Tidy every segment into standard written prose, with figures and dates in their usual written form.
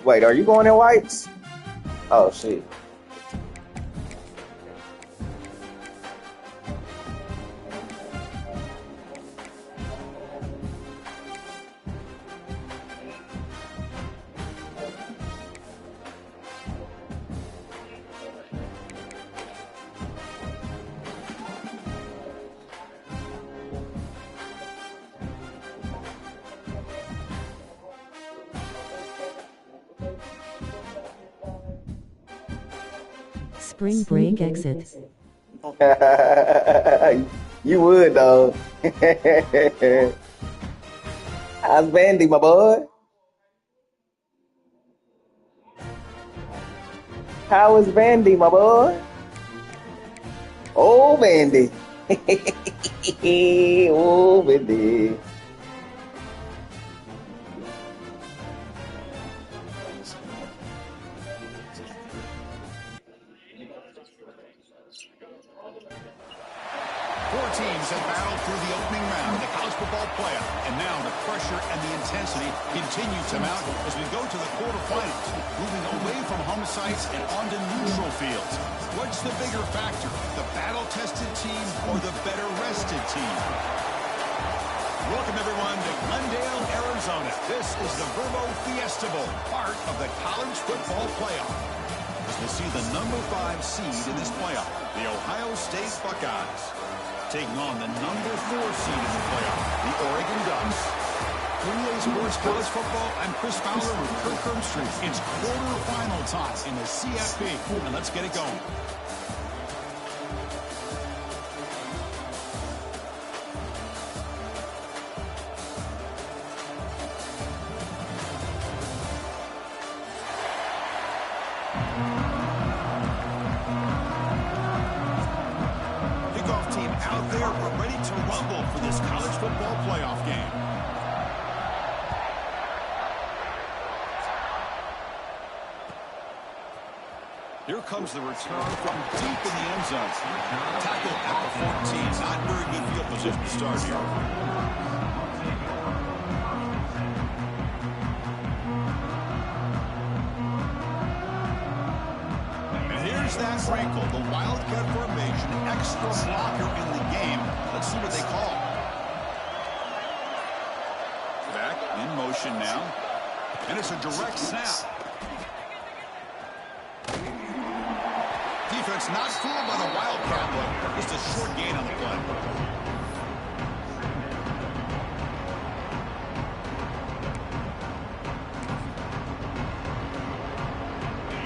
Wait, are you going in whites? Oh shit. Spring break exit. You would though. How's Vandy, my boy? How is Vandy, my boy? Oh, Vandy. Oh, Vandy. Four teams have battled through the opening round of the college football playoff, and now the pressure and the intensity continue to mount as we go to the quarterfinals, moving away from home sites and onto neutral fields. What's the bigger factor, the battle-tested team or the better-rested team? Welcome, everyone, to Glendale, Arizona. This is the Verbo Fiesta Bowl, part of the college football playoff. As we see the number 5 seed in this playoff, the Ohio State Buckeyes, taking on the number 4 seed in the playoff, the Oregon Ducks. 3A Sports College Football, I'm Chris Fowler with Kirk Herbstreit. It's quarterfinal time in the CFP, and let's get it going. Kickoff team out there, we're ready to rumble for this college football playoff game. Here comes the return from deep in the end zone. Tackle at the 14. Not very good field position to start here. And here's that wrinkle. The Wildcat formation. Extra blocker in the game. Let's see what they call. Back in motion now. And it's a direct snap. Defense not fooled by the Wildcat look. Just a short gain on the play.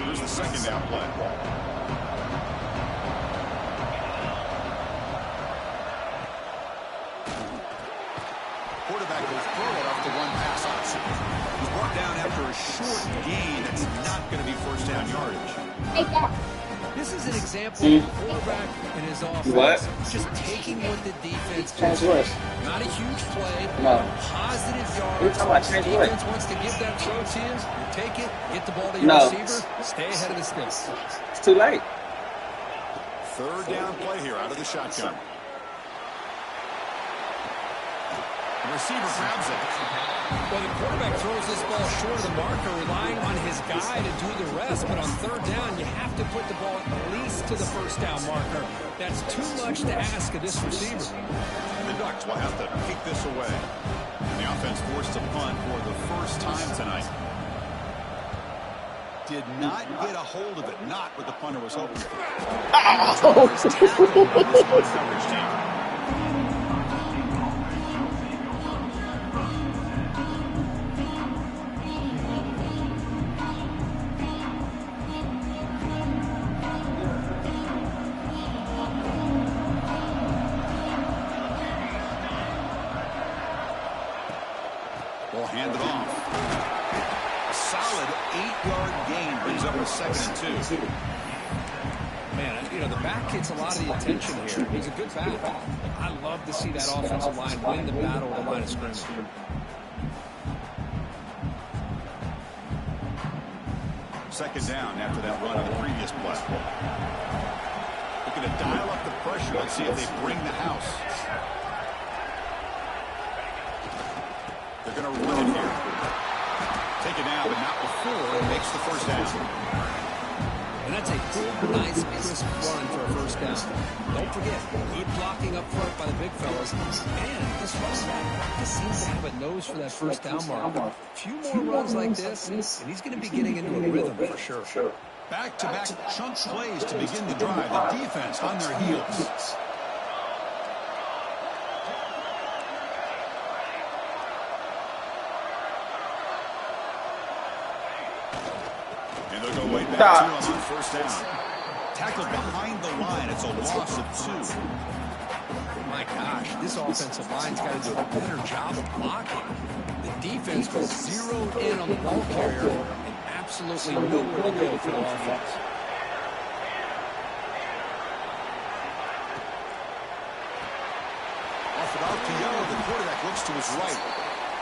Here's the second down play. Quarterback will throw it off the one pass option. He's brought down after a short gain. That's not going to be first down yardage. This is an example of a quarterback and his offense just taking what the defense gives. Not a huge play, positive yards. The defense wants to give that throw to you. You take it, get the ball to your receiver, stay ahead of the sticks. It's too late. Third down play here out of the shotgun. The receiver grabs it. Well, the quarterback throws this ball short of the marker, relying on his guy to do the rest. But on third down, you have to put the ball at least to the first down marker. That's too much to ask of this receiver. The Ducks will have to kick this away. And the offense forced to punt for the first time tonight. Did not get a hold of it. Not what the punter was hoping for. Will hand it off. A solid 8-yard gain brings up a 2nd and 2. Man, you know, the back gets a lot of the attention here. He's a good back. I love to see that offensive line win the battle at the line of scrimmage. Second down after that run on the previous play. Looking to dial up the pressure. Let's see if they bring the house. They're going to run it here. Take it down, but not before it makes the first down. And that's a good, nice, crisp run for a first down. Don't forget, good blocking up front by the big fellas. And this running back seems to have a nose for that first down mark. A few more runs like this, and he's going to be getting into a rhythm for sure. Back-to-back chunk plays to begin the drive. The defense on their heels. And they'll go way back to on first down. Tackled behind the line. It's a loss of 2. My gosh, this offensive line's got to do a better job of blocking. The defense was zeroed in on the ball carrier and absolutely nowhere to go for the offense. Off it off to Young. The quarterback looks to his right.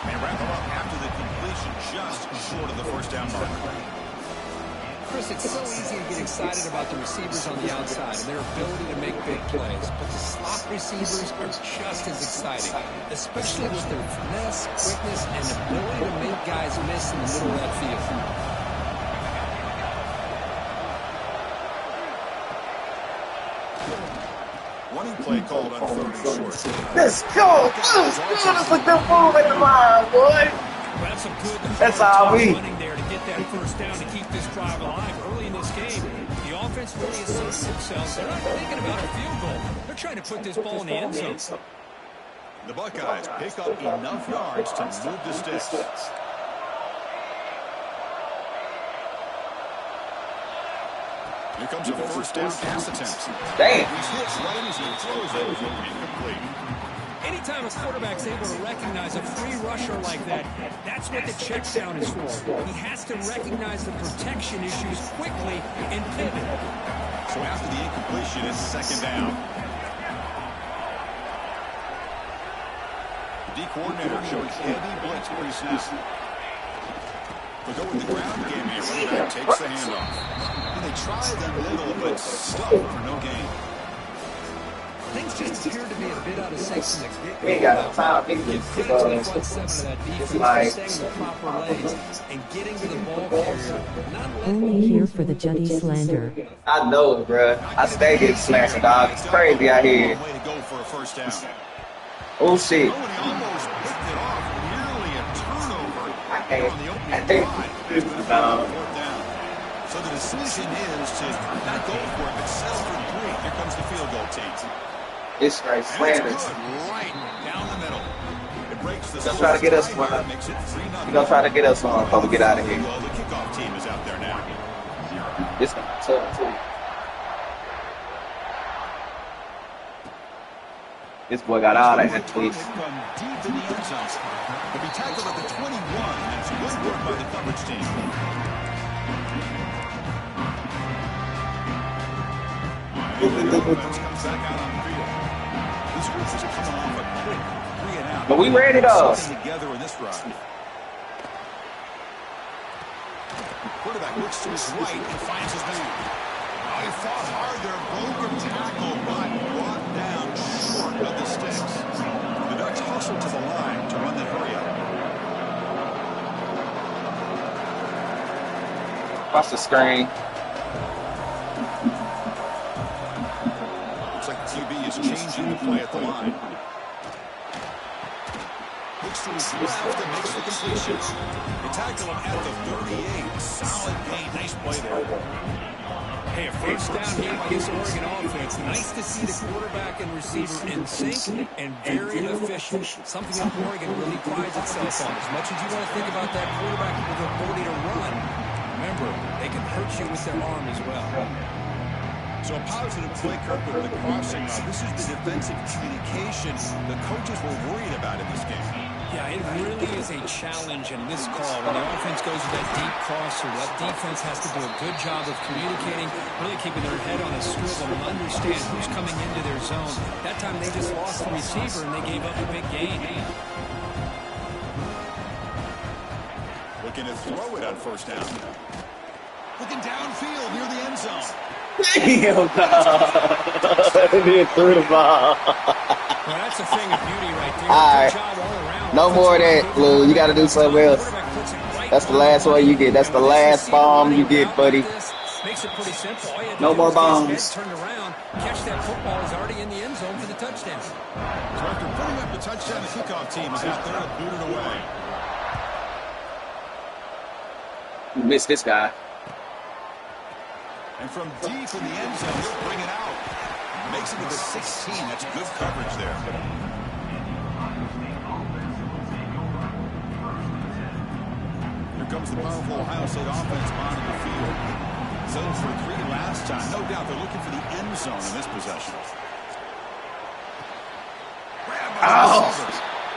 And wrap him up after the completion, just short of the first down mark. Chris, it's so easy to get excited about the receivers on the outside and their ability to make big plays, but the slot receivers are just as exciting, especially with their finesse, quickness, and ability to make guys miss in the middle of that field. Running play called on 3rd and short. Let's go! Let's look that move at the line, boy. That's a good. That's how we running there to get that first down to keep this drive alive early in this game. The offense really asserts themselves. They're not thinking about a field goal. They're trying to put this ball in the end zone. The Buckeyes pick up enough yards to move the sticks. Here comes a first down pass attempt. Damn. He's hit right as he throws it. Incomplete. Anytime a quarterback's able to recognize a free rusher like that, that's what the check down is for. He has to recognize the protection issues quickly and pivot. So after the incompletion, it's second down. The D coordinator showing heavy blitz pre-snap. They'll go with the ground game here. Running back takes the handoff. And they try the middle, but stuck for no gain. Things just appear to be a bit out of sync from the get-go. We ain't got time. We can Get get credit to the front seven of that defense for staying in the proper lanes and getting to the ball carrier. Not letting Only here for the Juddy slander. I know it, bro. I stay getting slashed, dog. It's crazy out here. Way to go for a first down. Oh, shit. Oh, and he almost picked it off. Nearly a turnover I can't. on the I opening think. drive. It's gonna be No. fourth down. So the decision is to not go for it, but settle for 3. Here comes the field goal team. It's straight And slander. it's good, right down the middle. It breaks the Gonna try to get us score. one. Makes it 3-0. You're gonna try to get us one before we get out of here. Well, the kickoff team is out there now. This gonna be tough, too. This boy got all that tweets. From deep in the end zone. He'll be tackled at the 21, and it's good work by the coverage team. Comes back out on the field. These groups are coming off a quick 3-and-out. But we ready though. Something together in this drive. Quarterback looks to his right and finds his man. Oh, he fought hard there, broke a tackle, but brought down short of the sticks. The Ducks hustle to the line to run that hurry up. Watch the screen. Looks like the QB is changing the play at the line. Looks to his left and makes the completion. They tackle him at the 38. Solid gain. Nice play there. Hey, a first down here by this Oregon offense. Nice to see the quarterback and receiver in sync and very efficient. Something that Oregon really prides itself on. As much as you want to think about that quarterback with the ability to run, remember, they can hurt you with their arm as well. So a positive play, Kirk, with the crossing route. This is the defensive communication the coaches were worried about in this game. Yeah, it really is a challenge in this call when the offense goes with that deep crosser. That defense has to do a good job of communicating, really keeping their head on a swivel and understand who's coming into their zone. That time they just lost the receiver and they gave up a big gain. Looking to throw it on first down. Looking downfield near the end zone. Damn, no. Threw the ball. Well, that's a thing of beauty right there. All right. Good job all around. No more of that, Lou. You got to do something else. That's the last one you get. That's the last bomb you get, buddy. Makes it pretty simple. All you have to No do more is get his bombs. head turned around, catch that football. He's already in the end zone for the touchdown. So after putting up the touchdown, the kickoff team is out there to boot it away. You missed this guy. And from deep in the end zone, he'll bring it out. Makes it to the 16. That's good coverage there. Here comes the powerful Ohio State offense onto the field. 0 for 3 last time. No doubt they're looking for the end zone in this possession.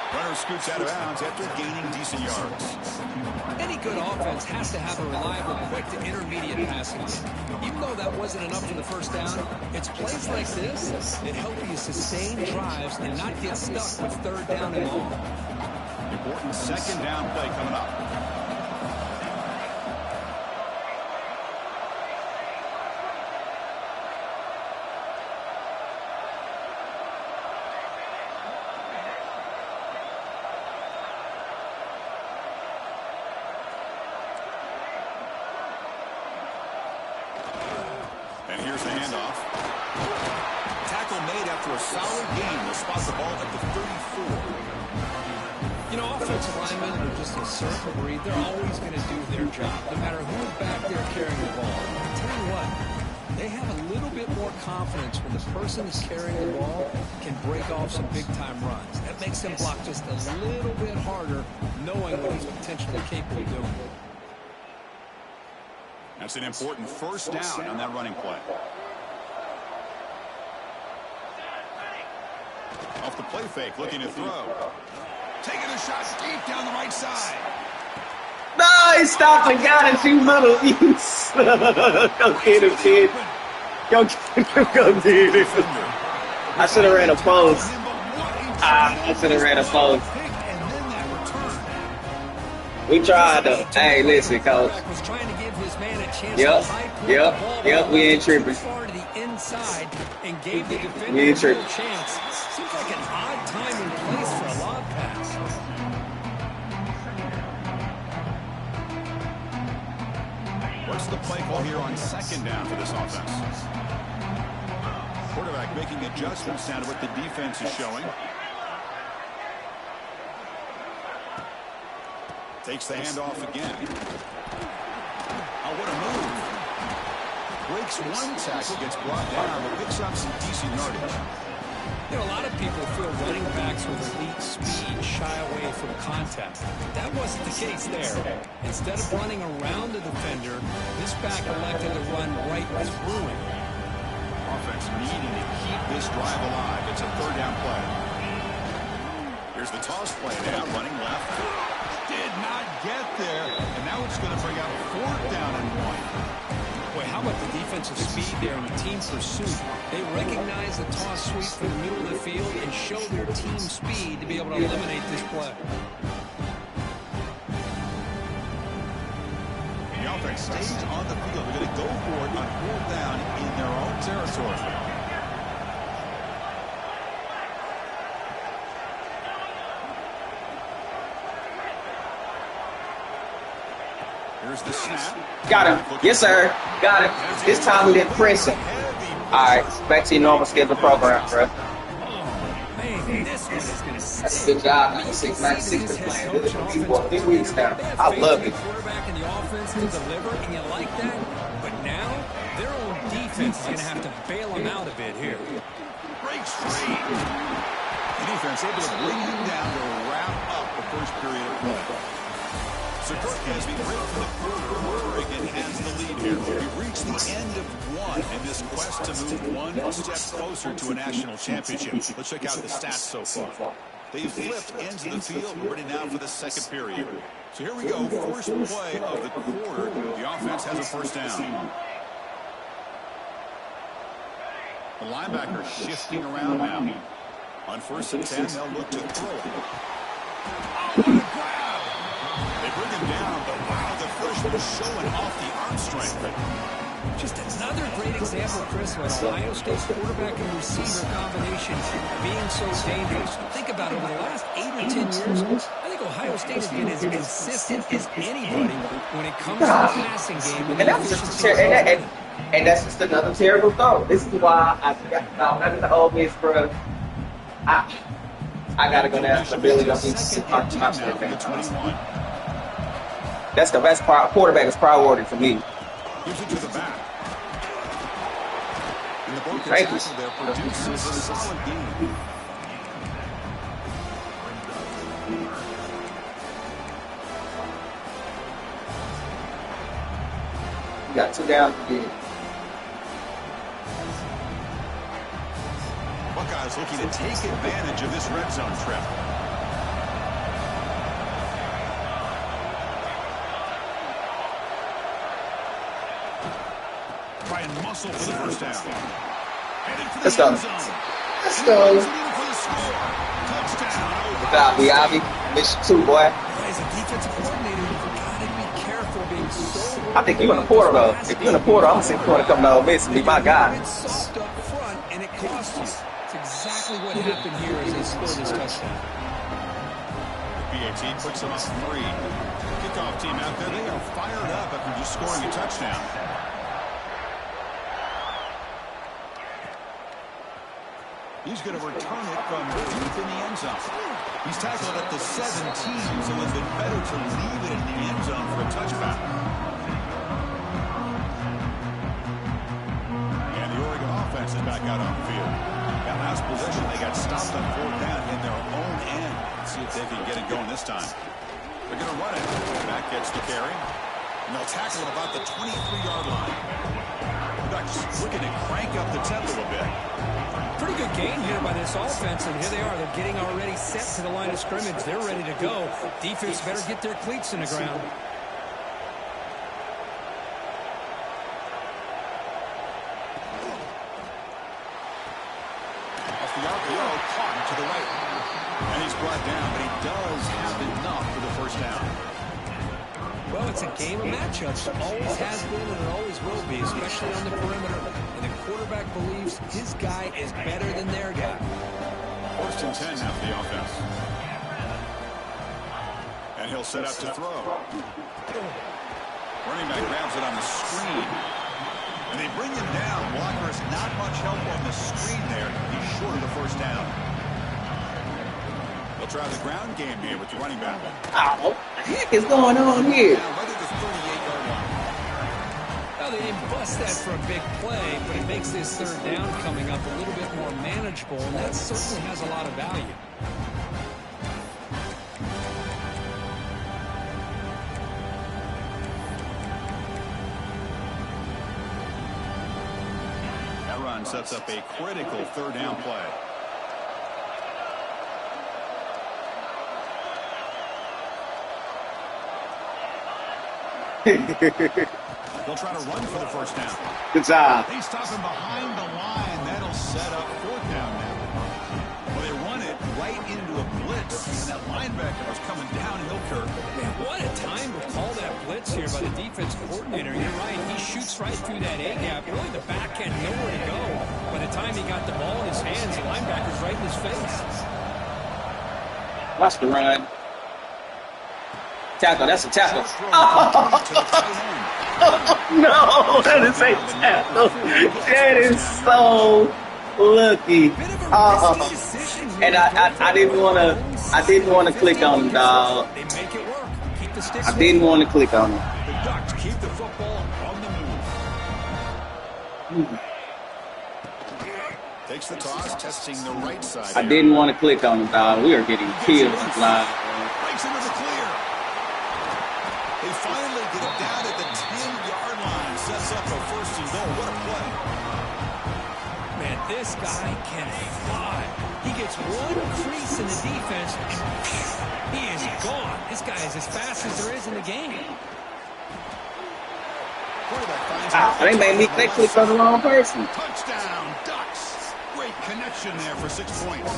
Runner scoots out of bounds after gaining decent yards. Any good offense has to have a reliable, quick to intermediate passing. Even though that wasn't enough for the first down, it's plays like this that help you sustain drives and not get stuck with third down and long. Important second down play coming up. And here's the handoff. Tackle made after a solid gain. They'll spot the ball at the 34. You know, offensive linemen are just a certain breed. They're always going to do their job, no matter who's back there carrying the ball. I'll tell you what, they have a little bit more confidence when the person who's carrying the ball can break off some big-time runs. That makes them block just a little bit harder, knowing what he's potentially capable of doing. That's an important first down on that running play. Off the play fake, looking to throw. Taking a shot deep down the right side. No, he stopped and got it, you little youths. Go get him, kid. Go get him, go get him. I should have ran a post. I should have ran a post. We tried though. Hey, listen, coach. Yep, we ain't tripping. We ain't tripping. Seems like an odd time and place for a lob pass. What's the play call here on second down for this offense? Quarterback making adjustments now to what the defense is showing. Takes the handoff again. Oh, what a move. Breaks one tackle, gets brought down, but picks up some decent yardage. You know, a lot of people feel running backs with elite speed shy away from contact. That wasn't the case there. Instead of running around the defender, this back elected to run right through him. Offense needing to keep this drive alive. It's a third down play. Here's the toss play now, running left. Did not get there, and now it's going to bring out a fourth down and 1. Boy, how about the defensive speed there in the team pursuit? They recognize the toss sweep from the middle of the field and show their team speed to be able to eliminate this play. The offense stays on the field. They're going to go for it on fourth down in their own territory. Here's the snap. Got him. Yes, sir. Got him. This time we didn't press him. All right, back to your normal schedule program, bro. Oh, man, this one is going to That's a good job. 96 been playing good for 3 weeks now. I love it. Quarterback in the offense to deliver, and you like that. But now their own defense is going to have to bail them out a bit here. Breaks free. The defense able to bring him down to wrap up the first period of play. So Kirk, as we break for the fourth quarter, Oregon has the lead here. We've reached the end of one in this quest to move one step closer to a national championship. Let's check out the stats so far. They flipped into the field. We're ready now for the second period. So here we go. First play of the quarter. The offense has a first down. The linebacker shifting around now. On 1st and 10, they'll look to throw it. Oh, what a grab! They bring him down, but wow, the freshman showing off the arm strength. Just another great example, Chris, of Ohio State's quarterback and receiver combination being so dangerous. Think about it, over the last 8 or 10 years, I think Ohio State has been as consistent as anybody when it comes to the passing game. And that's just another terrible throw. This is why I got under the Ole Miss, bro. I gotta go down to Billy. That's the best part. Quarterback is priority for me. Gives it to the back. And the broken tackle there produces a solid game. You got 2 down again. Buckeyes looking to take advantage of this red zone trip. Try and muscle for the first down. Let's go. Let's go. Good job, Biabi. Mission 2, boy. As a defensive coordinator, you've got to be careful being so... I think you in the portal, though. If you in the portal, I'm going to see if you want to come to Ole Miss and be my guy. It's soft up front, and it cost you. It's exactly what happened here as they scored this touchdown. BAT puts them up 3. Kickoff team out there, they are fired up after just scoring a touchdown. He's going to return it from deep in the end zone. He's tackled at the 17, so it would have been better to leave it in the end zone for a touchback. And the Oregon offense is back out on the field. That last possession, they got stopped on 4th down in their own end. Let's see if they can get it going this time. They're going to run it. Back gets the carry. And they'll tackle it about the 23-yard line. They're just looking to crank up the tempo a bit. Pretty good game here by this offense, and here they are. They're getting already set to the line of scrimmage. They're ready to go. Defense better get their cleats in the ground. Off the RPO, caught to the right. And he's brought down, but he does have enough for the first down. Well, it's a game of matchups. It always has been, and it always will be, especially on the perimeter. And the quarterback believes his guy is better than their guy. 1st and 10 now for the offense. And he'll set up to throw. Running back grabs it on the screen. And they bring him down. Walker has not much help on the screen there. He's short of the first down. They'll try the ground game here with the running back. Oh, what the heck is going on here? Well, they didn't bust that for a big play, but it makes this 3rd down coming up a little bit more manageable, and that certainly has a lot of value. That run sets up a critical 3rd down play. They'll try to run for the first down. Good job. They stop him behind the line. That'll set up 4th down now. Well, they run it right into a blitz, and that linebacker was coming downhill, Kirk. Man, what a time to call that blitz here by the defense coordinator. You're right. He shoots right through that A-gap. Really, the back end nowhere to go. By the time he got the ball in his hands, the linebacker's right in his face. Watch the run. Tackle, that's a tackle. No, that is a tackle. That is so lucky. And I didn't want to click on him, dog. I didn't want to click on him. The Ducks keep the football on the move. Takes the toss, testing the right side. I didn't want to click on him, dog. We are getting killed live. Breaks into the clear. They finally get it down at the 10-yard line. Sets up a 1st and goal. What a play. Man, this guy can fly. He He gets one crease in the defense, and he is gone. This guy is as fast as there is in the game. They made me think click on the wrong person. Touchdown, Ducks. Great connection there for 6 points.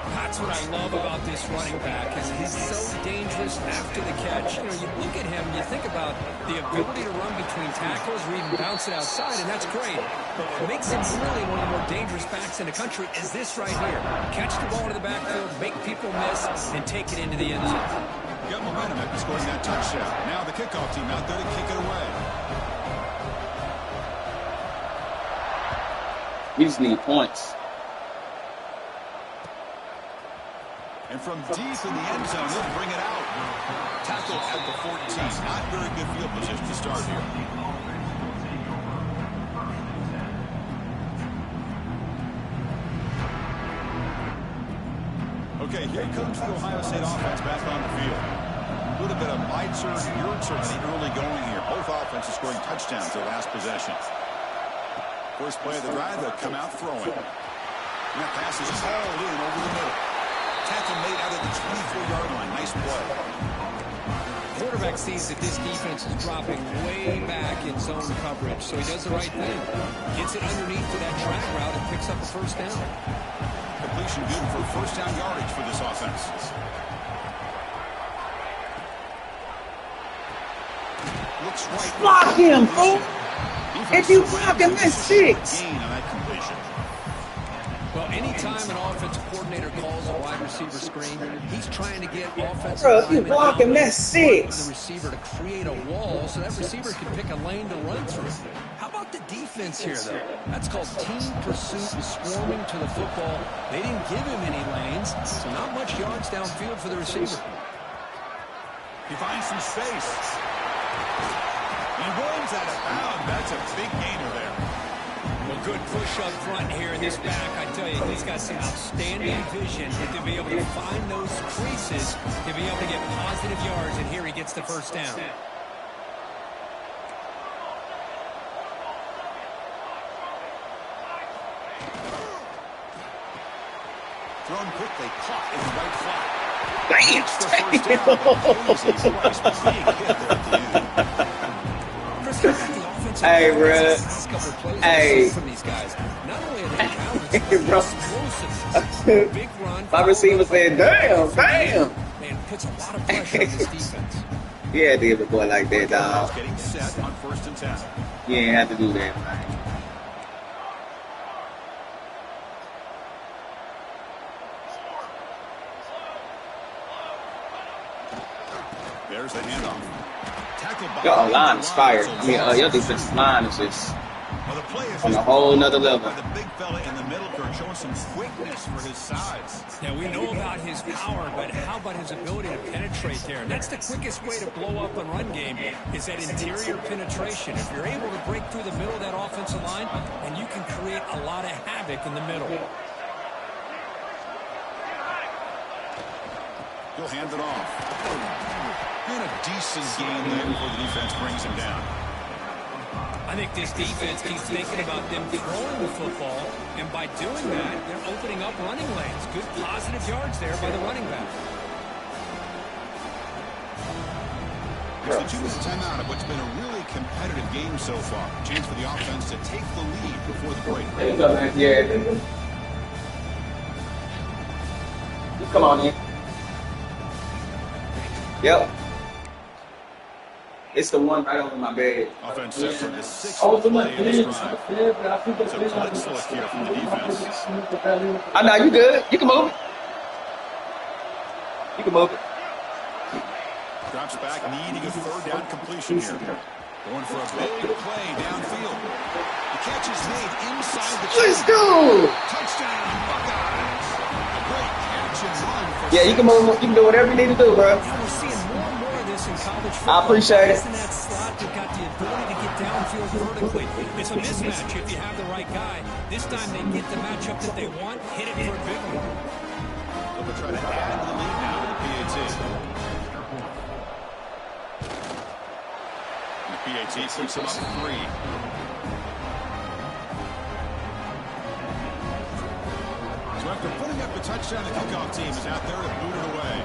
That's what I love about this running back, is he's so dangerous after the catch. You know, you look at him, you think about the ability to run between tackles or even bounce it outside, and that's great. But what makes him really one of the more dangerous backs in the country is this right here. Catch the ball to the backfield, make people miss, and take it into the end zone. Got momentum after scoring that touchdown. Now the kickoff team out there to kick it away. We just need points. And from deep in the end zone, they'll bring it out. Tackle at the 14. Not very good field position to start here. Okay, here comes the Ohio State offense back on the field. A little bit of Meitzer and Yurtzer in the early going here. Both offenses scoring touchdowns their last possession. First play of the drive, they'll come out throwing. And that pass is hauled in over the middle. Tackle made out of the 24-yard line. Nice play. Quarterback sees that this defense is dropping way back in zone coverage, so he does the right thing. Gets it underneath to that track route and picks up a first down. Completion good for first down yardage for this offense. Looks right. Block him, bro. If you block him, that's 6. Gain on that completion. Well, anytime an offensive coordinator calls a wide receiver screen, he's trying to get offensive Bro, if you linemen block him, that's the 6. receiver to create a wall so that receiver can pick a lane to run through. How about the defense here, though? That's called team pursuit and swarming to the football. They didn't give him any lanes, so not much yards downfield for the receiver. He finds some space. He runs out of bounds. That's a big gainer there. Well, good push up front here in this back. I tell you, he's got some outstanding vision to be able to find those creases, to be able to get positive yards, and here he gets the first down. Thrown quickly, caught in the right flat. Hey, bro. Hey. Bro. Big run. My receiver said, damn. Man, puts a lot of pressure on this defense. Yeah, to give a boy like that, dog. Getting set on 1st and 10. You ain't have to do that, man. There's the handoff. Tackle by Your line is fire. I mean, your defensive line is just on a whole nother level. The big fella in the middle court showing some quickness for his size. Now, we know about his power, but how about his ability to penetrate there? And that's the quickest way to blow up a run game, is that interior penetration. If you're able to break through the middle of that offensive line, and you can create a lot of havoc in the middle. He'll hand it off. And a decent gain there before the defense brings him down. I think this defense keeps thinking about them throwing the football, and by doing that, they're opening up running lanes. Good positive yards there by the running back. It's the 2-minute timeout of what's been a really competitive game so far. Chance for the offense to take the lead before the break. There you go, man. Yeah. You come on in. Yep. It's the one right over my bed. Offense set for the 6th play of this drive. It's a blitz look here from the defense. I know, you good. You can move it. You can move it. Drops back, needing a 3rd down completion here. Going for a big play downfield. The catch is made inside the Let's go. Touchdown, Buckeyes. A great catch and run. Yeah, you can move. You can do whatever you need to do, bro. We're seeing more and more of this in college football. I appreciate it. In that slot, you've got the ability to get downfield vertically. It's a mismatch if you have the right guy. This time they get the matchup that they want, hit it for a big one. They'll try to add to the lead now with the PAT. And the PAT puts them up 3. So after Bring up the touchdown. The kickoff team is out there to boot it away.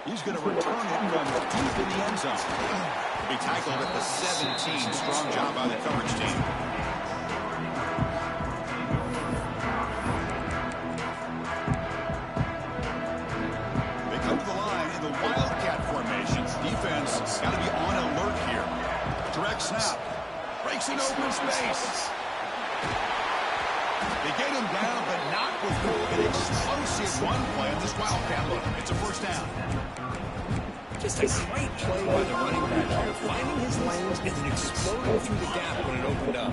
He's going to return it from deep in the end zone. He tackled at the 17. Strong job by the coverage team. They come to the line in the Wildcat formation. Defense got to be on alert here. Direct snap. Breaks an open space. They get him down, but not before an explosive run play on this Wildcat look. It's a first down. Just a great play by the running back here, finding his lanes and then exploding through the gap when it opened up.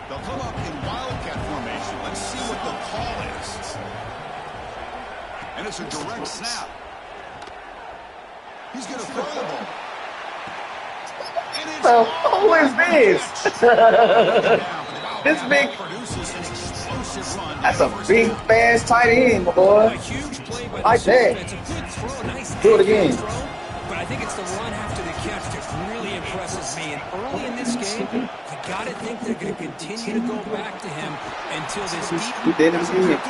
They'll come up in Wildcat formation. Let's see what the call is. And it's a direct snap. He's going to throw the ball. So, who is this? This big. That's a big, fast tight end, boy. A huge play by like the that. defense. A good throw, a nice Do it again. throw. But I think it's the run after the catch that really impresses me. And early in this game, you got to think they're going to continue to go back to him until this deep. He did it again.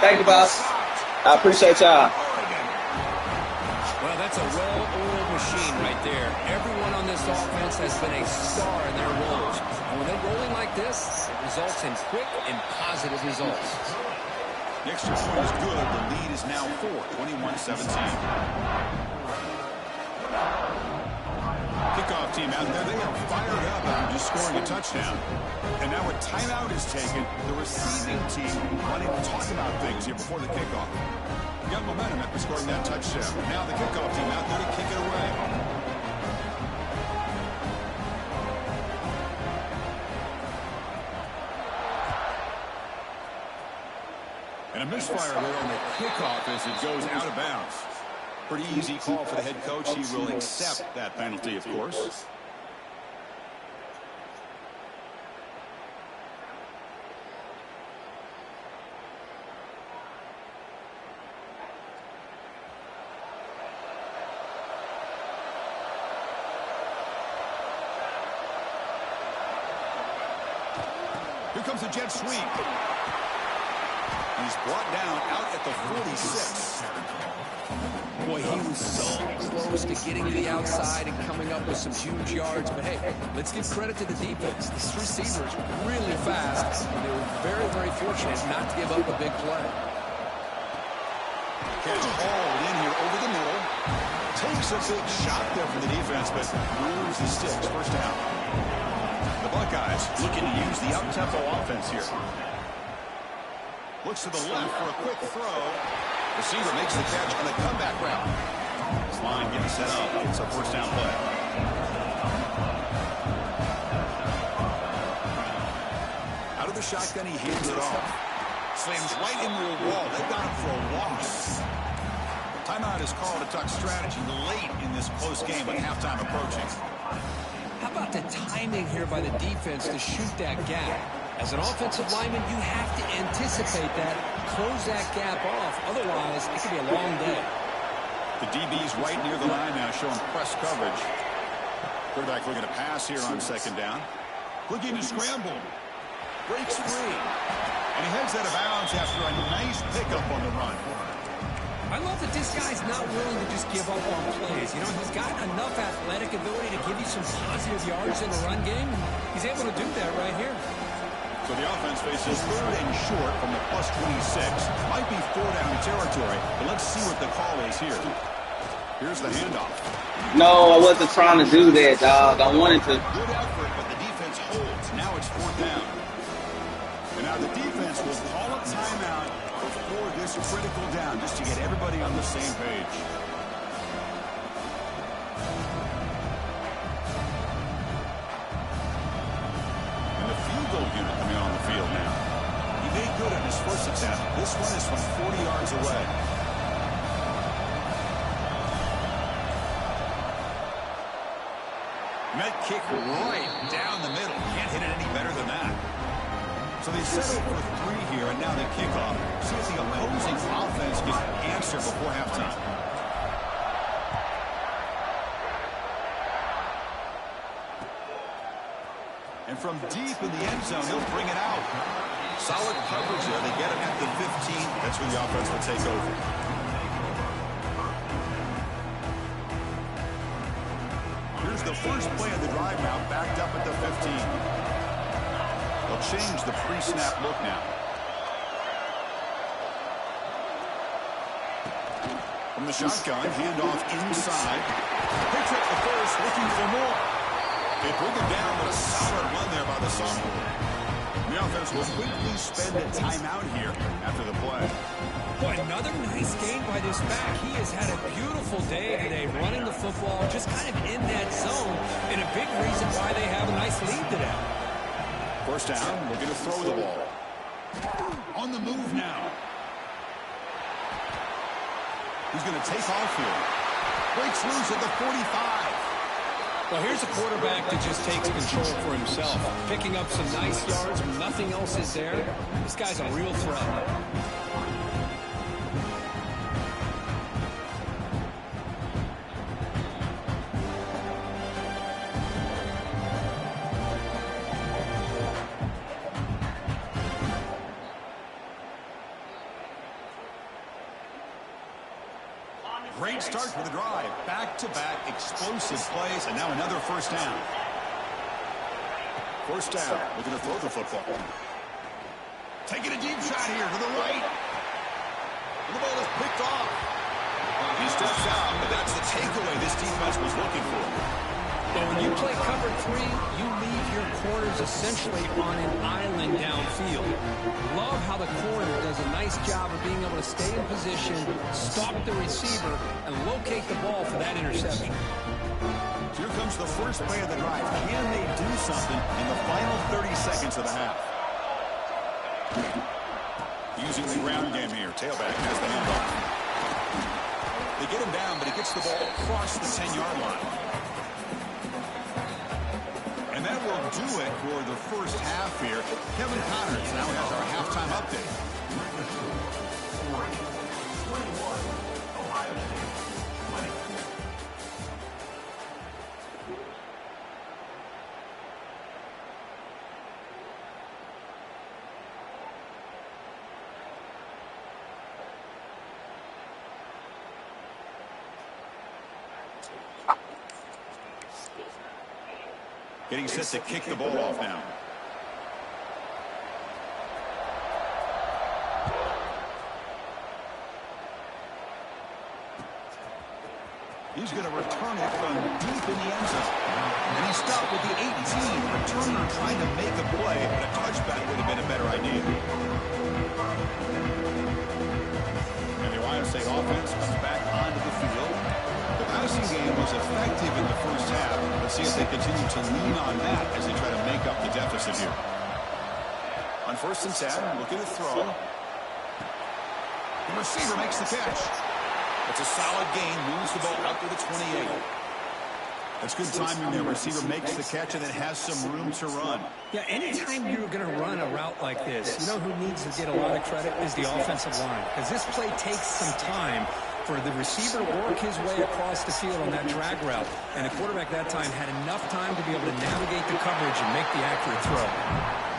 Thank you, boss. I appreciate y'all. Well, that's a well-oiled machine right there. Everyone on this offense has been a star in their roles. And when they're rolling like this, it results in quick and positive results. The extra point is good. The lead is now 4, 21-17. Kickoff team out there. They are fired up after just scoring a touchdown. And now a timeout is taken. The receiving team wanting to talk about things here before the kickoff. Got momentum after scoring that touchdown. Now the kickoff team out there to kick it away. And a misfire there on the kickoff as it goes out of bounds. Pretty easy call for the head coach. He will accept that penalty, of course. Here comes the jet sweep. He's brought down out at the 46. Boy, he was so close to getting to the outside and coming up with some huge yards. But hey, let's give credit to the defense. This receiver is really fast. They were very, very fortunate not to give up a big play. Catch hauled in here over the middle. Takes a big shot there from the defense, but moves the sticks. First down. The Buckeyes looking to use the up-tempo offense here. Looks to the left for a quick throw. Receiver makes the catch on a comeback route. This line getting set up. It's a first down play. Out of the shotgun, he hands it off. Slams right into a wall. They got him for a loss. Timeout is called to talk strategy late in this close game with halftime approaching. How about the timing here by the defense to shoot that gap? As an offensive lineman, you have to anticipate that, close that gap off. Otherwise, it could be a long day. The DB's right near the line now, showing press coverage. Quarterback looking to pass here on second down. Looking to scramble. Breaks free. And he heads out of bounds after a nice pickup on the run. I love that this guy's not willing to just give up on plays. You know, he's got enough athletic ability to give you some positive yards in the run game. He's able to do that right here. So the offense faces third and short from the plus 26. Might be 4 down territory, but let's see what the call is here. Here's the handoff. No, I wasn't trying to do that, dog. I wanted to. Good effort, but the defense holds. Now it's 4th down. And now the defense will call a timeout before this critical down, just to get everybody on the same page. Unit coming on the field now. He made good on his first attempt. This one is from 40 yards away. And that kick right down the middle. Can't hit it any better than that. So they settle for 3 here, and now the kickoff. See if the opposing offense can answer before halftime. And from deep in the end zone, he'll bring it out. Solid coverage there. They get him at the 15. That's where the offense will take over. Here's the first play of the drive now, backed up at the 15. They'll change the pre-snap look now. From the shotgun, handoff inside. Picks up the first, looking for more. They bring him down with a solid run there by the sophomore. The offense will quickly spend a timeout here after the play. Boy, another nice game by this back. He has had a beautiful day today running the football, just kind of in that zone, and a big reason why they have a nice lead today. First down, looking to throw the ball. On the move now. He's going to take off here. Breaks loose at the 45. Well, here's a quarterback that just takes control for himself. Picking up some nice yards when nothing else is there. This guy's a real threat. Great start for the drive. Back-to-back explosive plays, and now another first down. First down. Looking to throw the football. Taking a deep shot here to the right. And the ball is picked off. He steps out, but that's the takeaway this defense was looking for. But when you play cover 3, you leave your corners essentially on an island downfield. Love how the corner does a nice job of being able to stay in position, stalk the receiver, and locate the ball for that interception. Here comes the first play of the drive. Can they do something in the final 30 seconds of the half? Using the ground game here. Tailback has the handoff. They get him down, but he gets the ball across the 10-yard line. And that will do it for the first half here. Kevin Connors now has our halftime update. Getting set to kick the ball off now. He's going to return it from deep in the end zone. And he stopped with the 18. Returner trying to make a play, but a touchback would have been a better idea. And the Ohio State offense comes back onto the field. The passing game was effective in the first half. Let's see if they continue to lean on that as they try to make up the deficit here. On 1st and 10, looking to throw. The receiver makes the catch. It's a solid gain, moves the ball out to the 28. That's good timing there. Receiver makes the catch and then has some room to run. Yeah, anytime you're going to run a route like this, you know who needs to get a lot of credit is the offensive line. Because this play takes some time for the receiver to work his way across the field on that drag route. And the quarterback that time had enough time to be able to navigate the coverage and make the accurate throw.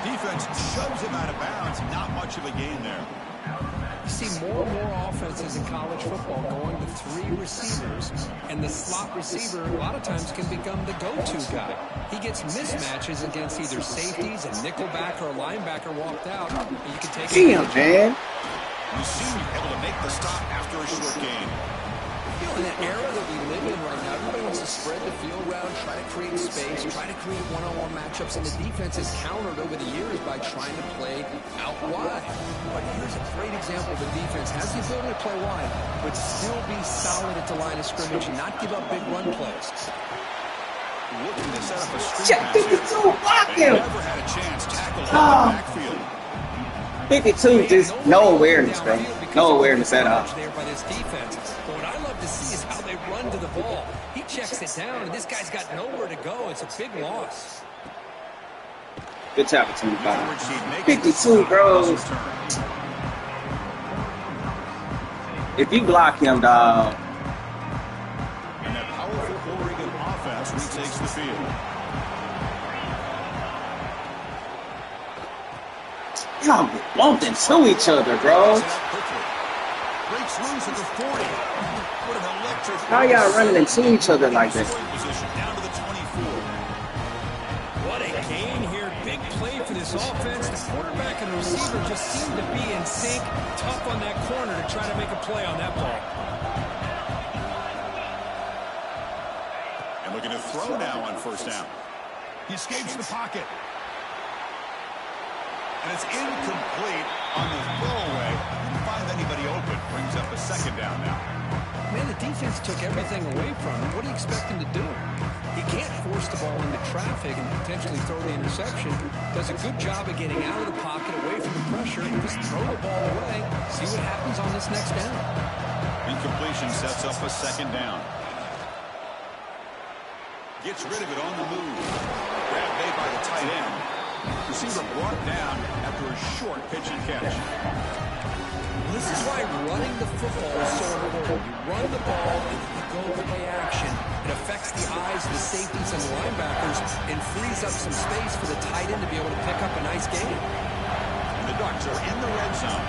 Defense shoves him out of bounds. Not much of a gain there. You see more and more offenses in college football going to 3 receivers, and the slot receiver a lot of times can become the go-to guy. He gets mismatches against either safeties, a nickelback, or a linebacker walked out, and you can take it. Damn, man. You seem able to make the stop after a short gain. You know, in the era that we live in right now, everybody wants to spread the field around, try to create space, try to create one-on-one matchups, and the defense has countered over the years by trying to play out wide. But here's a great example. The defense has the ability to play wide, but still be solid at the line of scrimmage and not give up big run plays. Looking to set up a screen Check pass here. 52, block him. Never had a chance. Tackles in the backfield. 52, just no awareness, bro. No awareness at all. There by this defense. But what I love to see is how they run to the ball. He checks it down, and this guy's got nowhere to go. It's a big loss. Good job, 25. 52, bro. If you block him, dog. And that powerful Oregon offense retakes the field. Y'all bumped into each other, bro. Breaks loose at the 40. What an electric. How y'all running into each other like this? Down to the 24. What a gain here. Big play for this offense. The quarterback and the receiver just seem to be in sync. Tough on that corner to try to make a play on that ball. And looking to throw now on first down. He escapes the pocket. And it's incomplete on the throwaway. Didn't find anybody open. Brings up a second down now. Man, the defense took everything away from him. What do you expect him to do? He can't force the ball into traffic and potentially throw the interception. Does a good job of getting out of the pocket, away from the pressure, and just throw the ball away. See what happens on this next down. Incompletion sets up a second down. Gets rid of it on the move. Grab made by the tight end. Receiver brought down after a short pitch and catch. This is why running the football is so important. You run the ball and then you go play action. It affects the eyes of the safeties and the linebackers and frees up some space for the tight end to be able to pick up a nice gain. And the Ducks are in the red zone.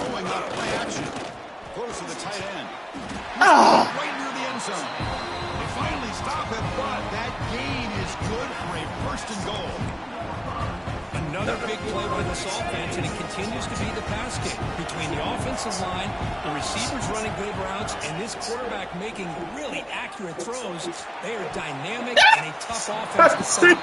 Going up play action. Close to the tight end. Right near the end zone. They finally stop it, but that gain is good for a first and goal. Another big play by this offense, and it continues to be the pass game between the offensive line, the receivers running good routes, and this quarterback making really accurate throws. They are dynamic and a tough offense to stop.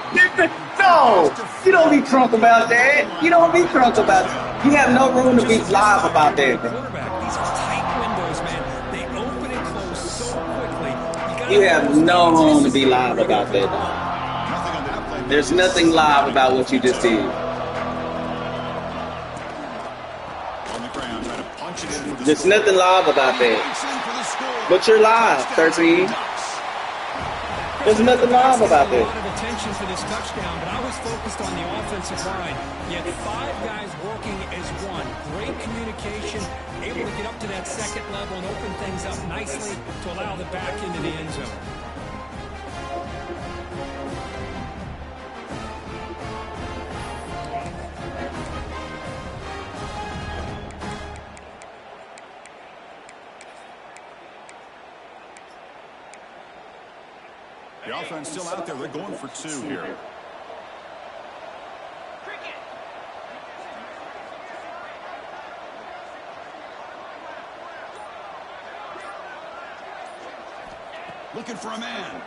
No, you don't be drunk about that. You don't be drunk about that. You have no room to be live about that. Quarterback, these are tight windows, man. They open and close so quickly. You have no room to be live about that. There's nothing live about what you just did. There's nothing live about that. But you're live, 13. There's nothing live about that. A lot of attention for this touchdown, but I was focused on the offensive line. You had 5 guys working as one. Great communication, able to get up to that second level and open things up nicely to allow the back into the end zone. The offense still out there. They're going for 2 here. Looking for a man.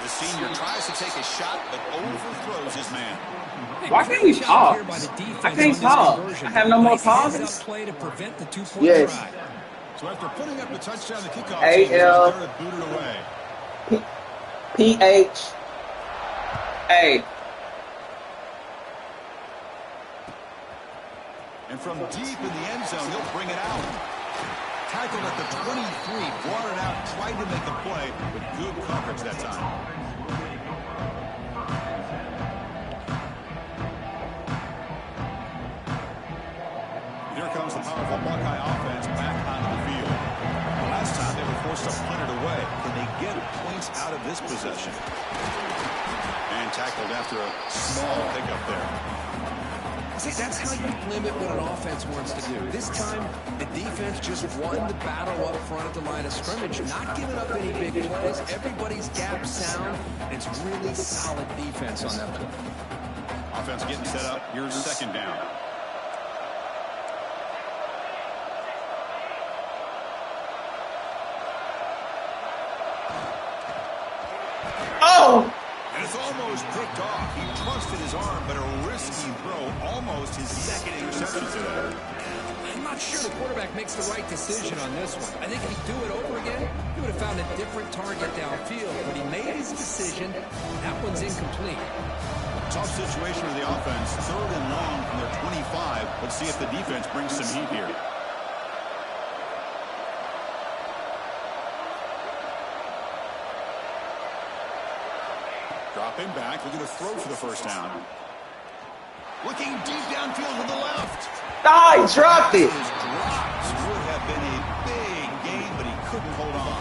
The senior tries to take a shot, but overthrows his man. Why can't we pause? I can't pause. I have no more pauses. Play to prevent the 2-point Yes. try. So after putting up the touchdown, the kickoff A-L. team is booted away. P-H-A. And from deep in the end zone, he'll bring it out. Tackled at the 23, brought it out, tried to make a play, but good coverage that time. Here comes the powerful Buckeye offense back onto the field. Last time they were forced to punt it away. Can they get points out of this possession? And tackled after a small pickup there. See, that's how you limit what an offense wants to do. This time, the defense just won the battle up front at the line of scrimmage, not giving up any big plays. Everybody's gap sound. It's really solid defense on that play. Offense getting set up. Here's second down. Oh! And it's almost picked off. He trusted his arm, but a risky throw. Almost his second interception today. I'm not sure the quarterback makes the right decision on this one. I think if he'd do it over again, he would have found a different target downfield. But he made his decision. That one's incomplete. Tough situation for the offense. 3rd and long from their 25. Let's see if the defense brings some heat here. Dropping back, looking to throw for the first down. Looking deep downfield to the left. Ah, he dropped it. His drops would have been a big gain, but he couldn't hold on.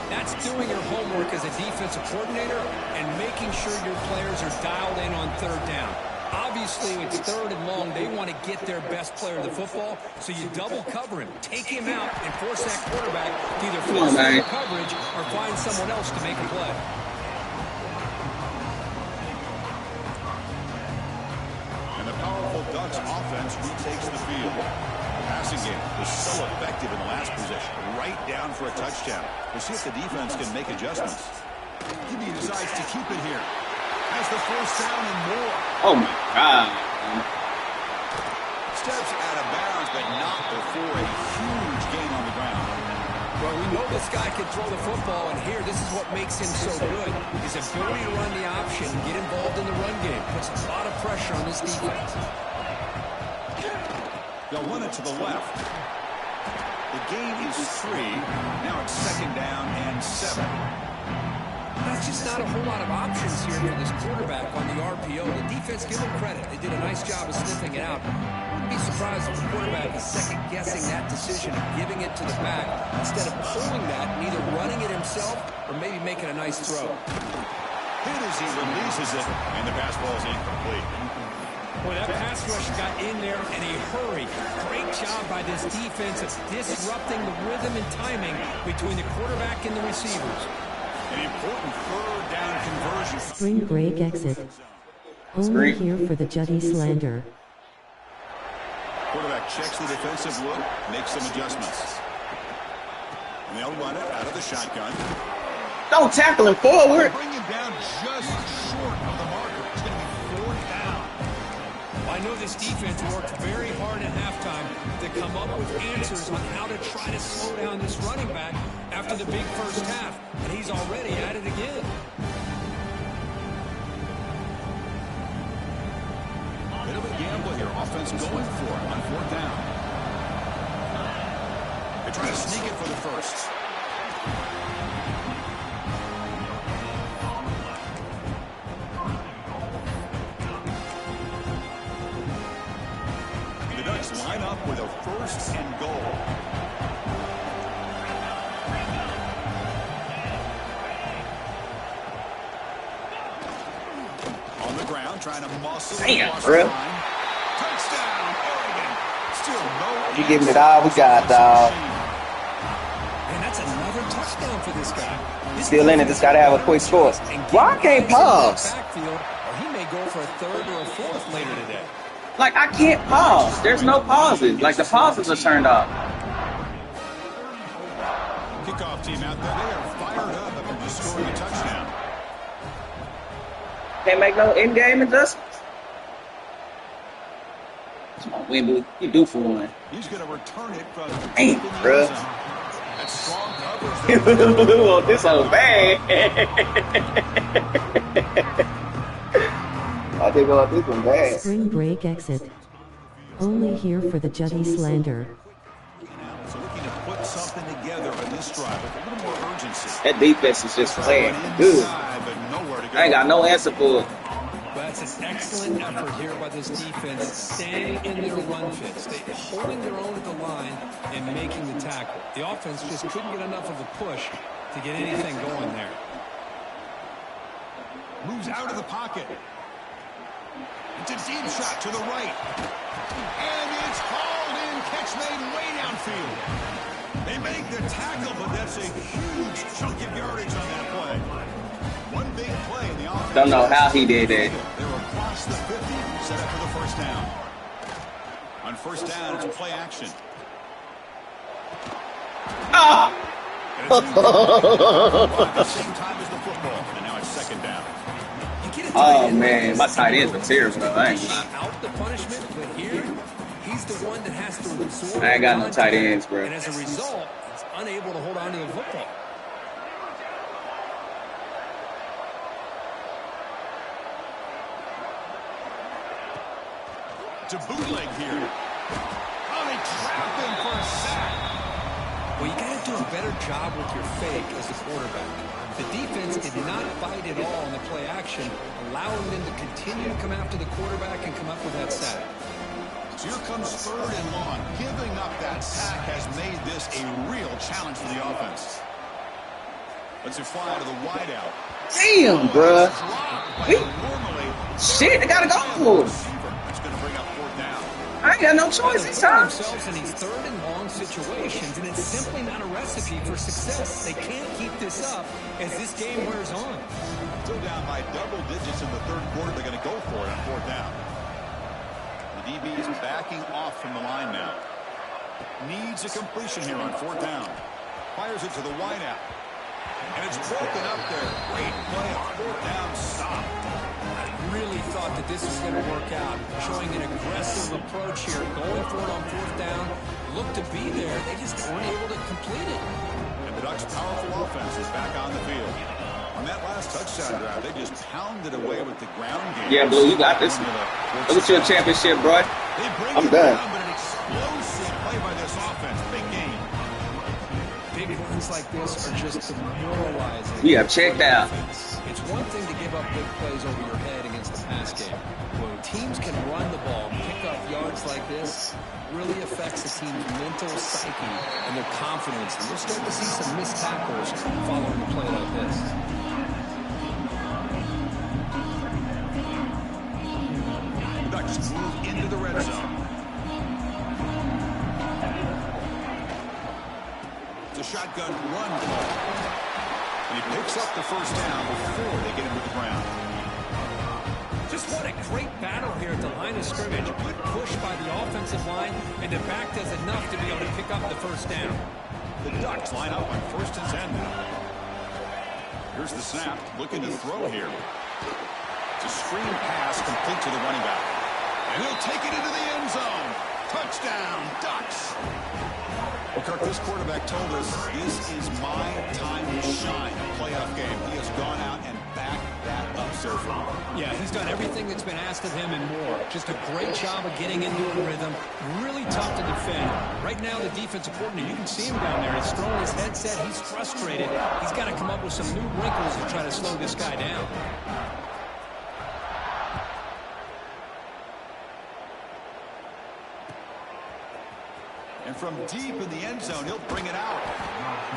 That's doing your homework as a defensive coordinator and making sure your players are dialed in on third down. Obviously, it's third and long. They want to get their best player of the football, so you double cover him, take him out, and force that quarterback to either force the coverage or find someone else to make a play. And the powerful Ducks offense retakes the field. The passing game was so effective in the last possession, right down for a touchdown. We'll see if the defense can make adjustments. He decides to keep it here. Has the first down and more. Oh my God. Steps out of bounds, but not before a huge gain on the ground. Well, we know this guy can throw the football, and here, this is what makes him so good. His ability to run the option, get involved in the run game, puts a lot of pressure on this defense. They'll run it to the left. The gain is 3. Now it's second down and 7. That's just not a whole lot of options here for this quarterback on the RPO. The defense, give them credit. They did a nice job of sniffing it out. I wouldn't be surprised if the quarterback is second-guessing that decision of giving it to the back instead of pulling that and either running it himself or maybe making a nice throw. Hit as he releases it, and the pass ball is incomplete. Boy, that pass rush got in there in a hurry. Great job by this defense of disrupting the rhythm and timing between the quarterback and the receivers. An important third down conversion. Spring break exit. Only here for the Juddy slander. Quarterback checks the defensive look, makes some adjustments. And they'll run it out of the shotgun. Don't tackle him forward. Bring him down just short of the marker. It's going to be 4th down. I know this defense worked very hard at halftime to come up with answers on how to try to slow down this running back after the big first half, and he's already at it again. Bit of a gamble here. Offense going for it on 4th down. They try to sneak it for the first. The Ducks line up with a 1st and goal. On the ground, trying to muscle. Damn, bro. Touchdown, Oregon. Still no. You giving it all we got, dog. And that's another touchdown for this guy. Still in it. Just got to have a quick score. Why I can't pause? Backfield, or he may go for a 3rd or a 4th later today. Like, I can't pause. There's no pauses. Like, the pauses are turned off. Kickoff team out there. They are fired up after just scoring a touchdown. Can't make no in-game adjustments. Come on, Wimby. You do for one. He's going to return it from Damn, bro. That's strong coverage. Well, this old bad. I think about this one bad. Spring break exit. Only here for the Juddy slander. So looking to put something together in this drive with a little more urgency. That defense is just playing good. I ain't got no answer for it. That's an excellent effort here by this defense, staying in their run fits, holding their own at the line and making the tackle. The offense just couldn't get enough of a push to get anything going there. Moves out of the pocket. It's a deep shot to the right. And it's hauled in, catch made way downfield. They make the tackle, but that's a huge chunk of yardage on that play. One big play in the offense. Don't know how he did that. They were across the 50, set up for the first down. On first down, it's a play action. Ah! The same time as the football, and now it's second down. Oh man, my tight ends are terrible. I ain't out the punishment, but here he's the one that has to absorb. I ain't got no tight ends, bro. And as a result, he's unable to hold on to the football. To bootleg here. Oh, they trap him for a sack. Well, you got to do a better job with your fake as a quarterback. The defense did not fight at all in the play action, allowing them to continue to come after the quarterback and come up with that sack. So here comes third and long. Giving up that sack has made this a real challenge for the offense. Let's it fly to the wideout. Damn, bruh. Shit, they gotta go for it. That's going to bring up fourth down. I ain't got no choice this time. Themselves in these third and long situations, and it's simply not a recipe for success. They can't keep this up as this game wears on. Still down by double digits in the third quarter. They're going to go for it on fourth down. The DB is backing off from the line now. Needs a completion here on fourth down. Fires it to the wideout. And it's broken up there. Great play on fourth down stop. I really thought that this was going to work out. Showing an aggressive approach here. Going for it on fourth down. Looked to be there. They just weren't able to complete it. And the Ducks' powerful offense is back on the field. On that last touchdown drive, they just pounded away with the ground game. Yeah, Blue, you got this. Look at your championship, bro. I'm done. But an explosive play by this offense. Big game. Big runs like this are just demoralizing. We have checked out. It's one thing to give up big plays over your head against the pass game. When teams can run the ball, pick up yards like this, really affects the team's mental psyche and their confidence. And you'll start to see some missed tackles following a play like this. The Ducks move into the red zone. It's a shotgun run play. And he picks up the first down before they get him to the ground. Just what a great battle here at the line of scrimmage. Good push by the offensive line, and the back does enough to be able to pick up the first down. The Ducks line up on first and 10 now. Here's the snap, looking to throw here. It's a screen pass complete to the running back. And he'll take it into the end zone. Touchdown, Ducks. Well, Kirk, this quarterback told us this is my time to shine. A playoff game. He has gone out and backed that up so far. Yeah, he's done everything that's been asked of him and more. Just a great job of getting into a rhythm. Really tough to defend. Right now, the defensive coordinator, you can see him down there. He's throwing his headset. He's frustrated. He's got to come up with some new wrinkles to try to slow this guy down. And from deep in the end zone, he'll bring it out.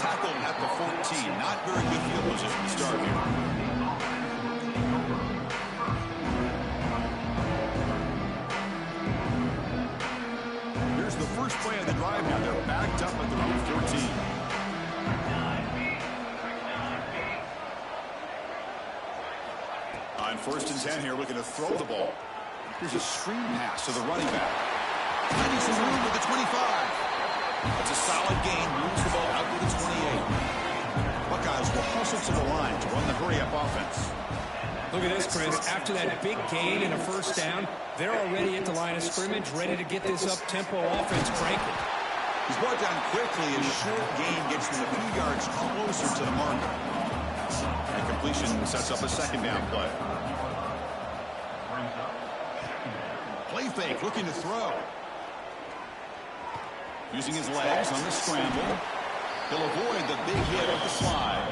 Tackled at the 14. Not very good field position to start here. Here's the first play of the drive now. They're backed up at their own 14. On first and 10 here, looking to throw the ball. Here's a screen pass to the running back. Finding some room with the 25. It's a solid gain. Moves the ball out to the 28. Buckeyes will hustle to the line to run the hurry-up offense. Look at this, Chris. After that big gain and a first down, they're already at the line of scrimmage, ready to get this up-tempo offense cranking. He's brought down quickly. A short gain gets them a few yards closer to the marker. And completion sets up a second down play. Play fake, looking to throw. Using his legs on the scramble. He'll avoid the big hit of the slide.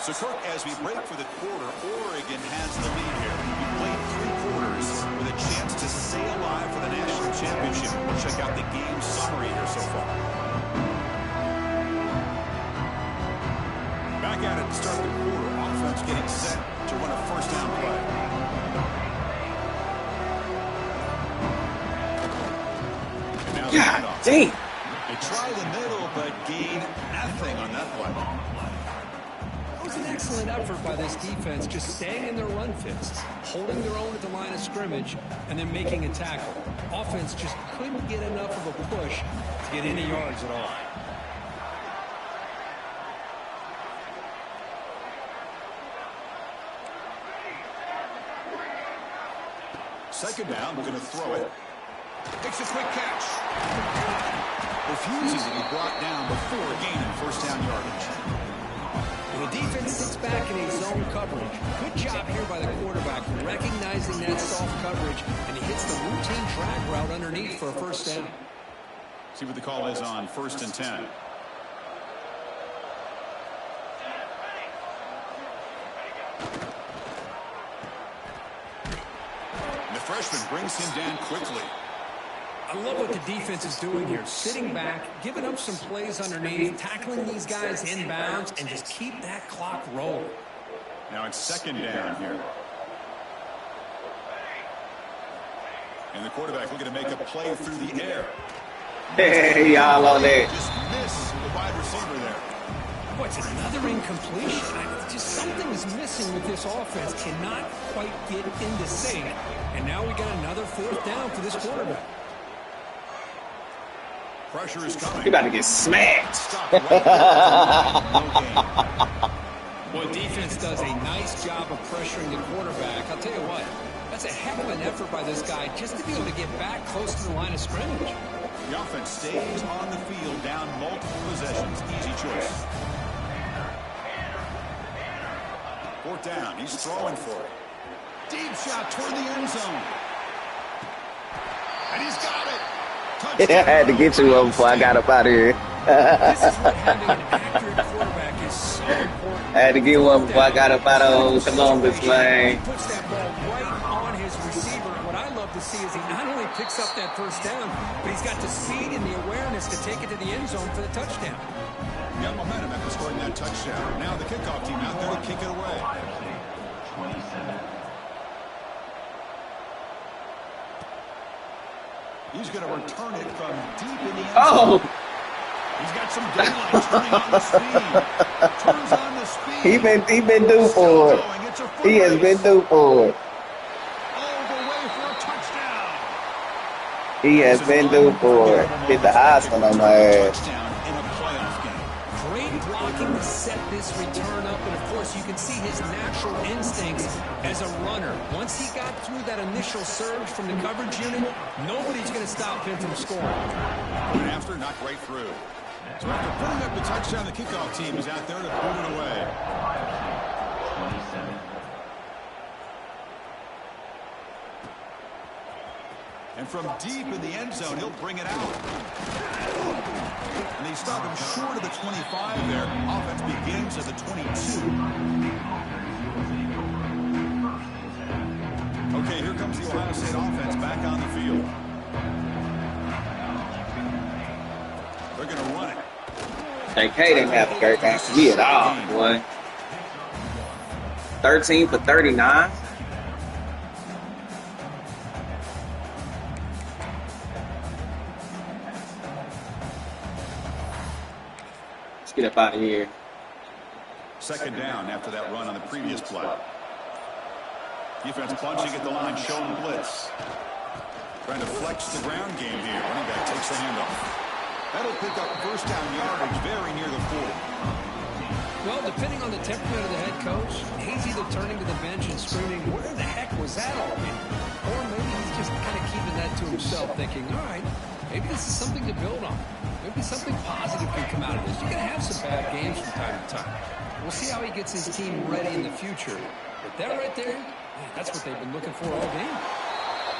So, Kirk, as we break for the quarter, Oregon has the lead here. We played 3 quarters with a chance to stay alive for the national championship. We'll check out the game summary here so far. Back at it to start the quarter. Offense getting set to run a first down play. And now God dang. they try the middle, but gain nothing on that play. It was an excellent effort by this defense, just staying in their run fits, holding their own at the line of scrimmage, and then making a tackle. Offense just couldn't get enough of a push to get any yards at all. Second down, we're going to throw it. Takes a quick catch. Refusing to be brought down before gaining first down yardage. And the defense sits back in a zone coverage. Good job here by the quarterback, recognizing that soft coverage, and he hits the routine drag route underneath for a first down. See what the call is on first and 10. freshman brings him down quickly. I love what the defense is doing here. Sitting back, giving up some plays underneath, tackling these guys inbounds, and just keep that clock rolling. Now it's second down here. And the quarterback looking to make a play through the air. Hey, y'all on that. Just miss the wide receiver there. Boy, it's another incompletion. Just something is missing with this offense. Cannot quite get into sync. And now we got another fourth down for this quarterback. Pressure is coming. You about to get smacked. Stop right there. No gain. Well, defense does a nice job of pressuring the quarterback. I'll tell you what, that's a heck of an effort by this guy just to be able to get back close to the line of scrimmage. The offense stays on the field, down multiple possessions. Easy choice. Fourth down. He's throwing for it. Deep shot toward the end zone. And he's got it. I had to get you one before I got up out of here. This is what having an accurate quarterback is so important. I had to get one before I got up out of Columbus, man. He puts that ball right on his receiver. What I love to see is he not only picks up that first down, but he's got the speed and the awareness to take it to the end zone for the touchdown. He got momentum after scoring that touchdown. Now the kickoff team out there to kick it away. He's going to return it from deep in the end zone. Oh! He's got some daylight turning on the speed. Turns on the speed. He been due for it. He has been due for it. All the way for a touchdown. He has been due for it. Hit the hospital on my ass. Touchdown in a playoff game. Great blocking to set this return up, and of course you can see his natural instincts as a runner. Once he got through that initial surge from the coverage unit, nobody's going to stop him from scoring. And after, not right through. So after putting up the touchdown, the kickoff team is out there to put it away. And from deep in the end zone, he'll bring it out. And they stop him short of the 25 there. Offense begins at the 22. Okay, here comes the Ohio State offense back on the field. They're going to run it. JK didn't have a great game for me at all, boy. 13 for 39. Let's get up out of here. Second down after that run on the previous play. Defense punching at the line, showing blitz. Trying to flex the ground game here. Running back takes the handoff. That'll pick up first down yardage very near the 40. Well, depending on the temperament of the head coach, he's either turning to the bench and screaming, where the heck was that all in? Or maybe he's just kind of keeping that to himself, thinking, all right, maybe this is something to build on. Maybe something positive can come out of this. You're going to have some bad games from time to time. We'll see how he gets his team ready in the future. But that right there, man, that's what they've been looking for all game.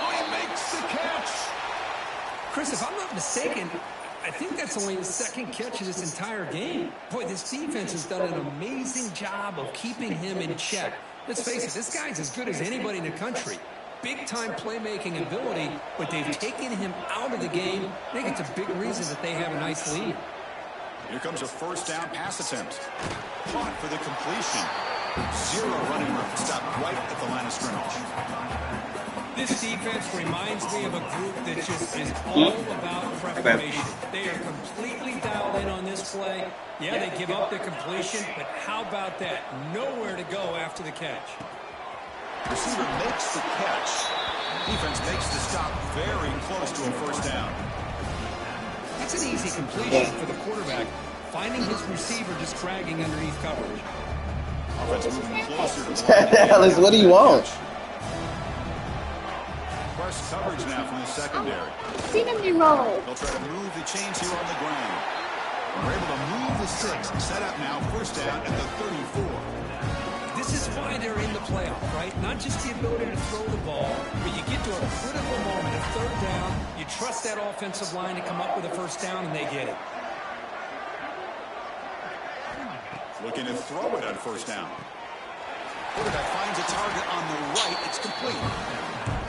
Oh, he makes the catch. Chris, if I'm not mistaken, I think that's only his second catch of this entire game. Boy, this defense has done an amazing job of keeping him in check. Let's face it, this guy's as good as anybody in the country. Big-time playmaking ability, but they've taken him out of the game. I think it's a big reason that they have a nice lead. Here comes a first down pass attempt. Caught for the completion. Zero running room. Stopped right at the line of scrimmage. This defense reminds me of a group that just is all about preparation. They are completely dialed in on this play. Yeah, they give up the completion, but how about that? Nowhere to go after the catch. Receiver makes the catch. Defense makes the stop very close to a first down. That's an easy completion for the quarterback, finding his receiver just dragging underneath coverage. Offense moving closer to the line. Alice, what do you want? Press coverage now from the secondary. Roll. They'll try to move the chains here on the ground. We're able to move the sticks. Set up now, first down at the 34. This is why they're in the playoff, right? Not just the ability to throw the ball, but you get to a critical moment, a third down, you trust that offensive line to come up with a first down, and they get it. Looking to throw it on first down. Quarterback finds a target on the right. It's complete.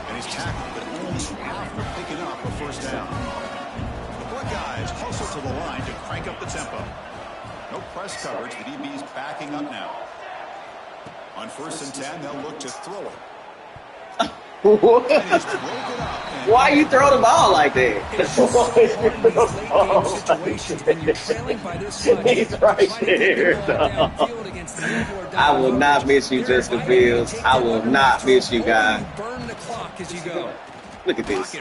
And he's tackled, but only after picking up a first down. The Buckeyes hustle to the line to crank up the tempo. No press coverage. The DB's backing up now. On 1st and 10, they'll look to throw it. Why you throw the ball like that? He's right there. I will not miss you, Justin Fields. I will not miss you, guys. Look at this.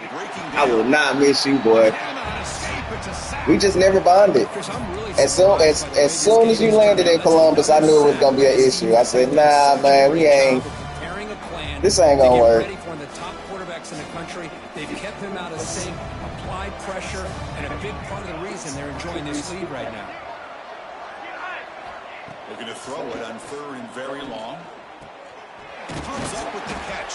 I will not miss you, boy. We just never bonded. As soon as you landed in Columbus, I knew it was gonna be an issue. I said, nah, man, we ain't. This ain't gonna work. One of the top quarterbacks in the country. They've kept him out of sync, applied pressure, and a big part of the reason they're enjoying this lead right now. Looking to throw it on 3rd and very long. Comes up with the catch.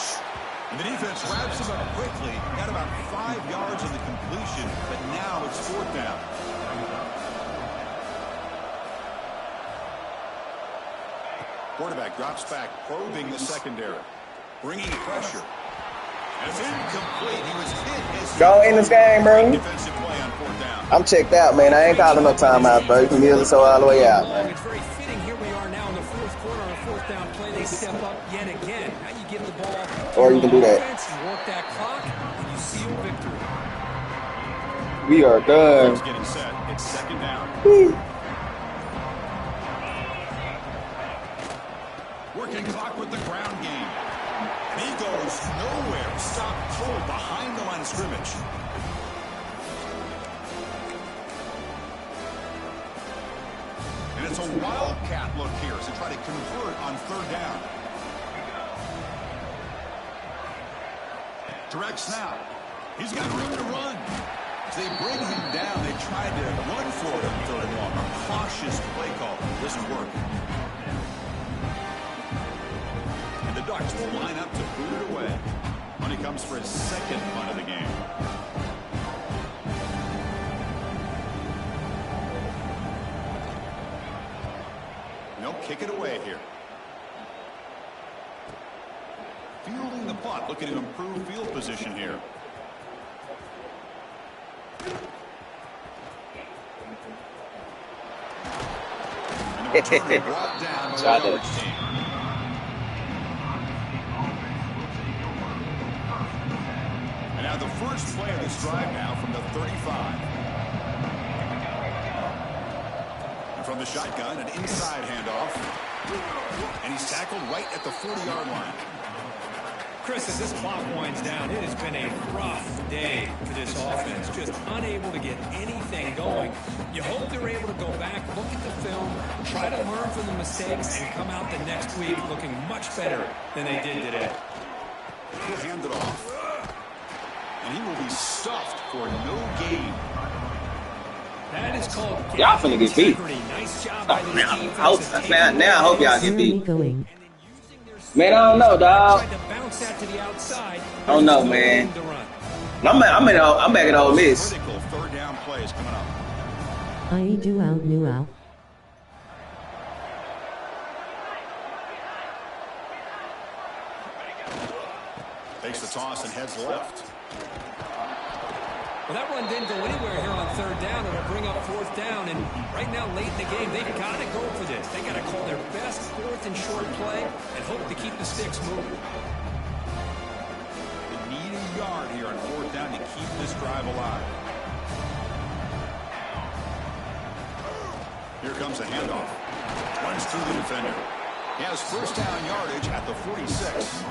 And the defense wraps him up quickly. Got about 5 yards on the completion, but now it's 4th down. Quarterback drops back, probing the secondary. Bringing pressure. And it's incomplete. He was hit as Go in this game, bro. defensive play on 4th down. I'm checked out, man. I ain't calling no timeout, bro. You can kneel this all the way out, man. It's very fitting. Here we are now in the 4th quarter on a 4th down play. They step up yet again. Now you give the ball. Or you can do that. You work that clock, and you seal victory. We are done. Getting set. It's 2nd down. Working clock with the ground game. And he goes nowhere. Stopped cold behind the line of scrimmage. And it's a wildcat look here as they try to convert on 3rd down. Direct snap. He's got room to run. As they bring him down, they tried to run for it on 3rd and long. A cautious play call. Doesn't work. And the Ducks will line up to boot it away when he comes for his 2nd punt of the game. They'll kick it away here. Fielding the punt, looking to improve field position here. And the return brought down by the Yards team. And now the first play of this drive now from the 35. And from the shotgun, an inside handoff. And he's tackled right at the 40-yard line. Chris, as this clock winds down, it has been a rough day for this offense. Just unable to get anything going. You hope they're able to go back, look at the film, try to learn from the mistakes, and come out the next week looking much better than they did today. He'll hand it off. And he will be stuffed for no gain. That is called y'all finna get beat. Nice job by the Now I defense. hope y'all get Where are we beat. going? Man, I don't know, dog. Tried to bounce that to the outside. I don't know, man. I'm back at Ole Miss. Critical 3rd down plays coming up. I do out new out. Takes the toss and heads left. Well, that run didn't go anywhere here on 3rd down. It'll bring up 4th down, and right now, late in the game, they've got to go for this. They got to call their best 4th and short play and hope to keep the sticks moving. They need a yard here on 4th down to keep this drive alive. Here comes a handoff. Runs through the defender. He has 1st down yardage at the 46.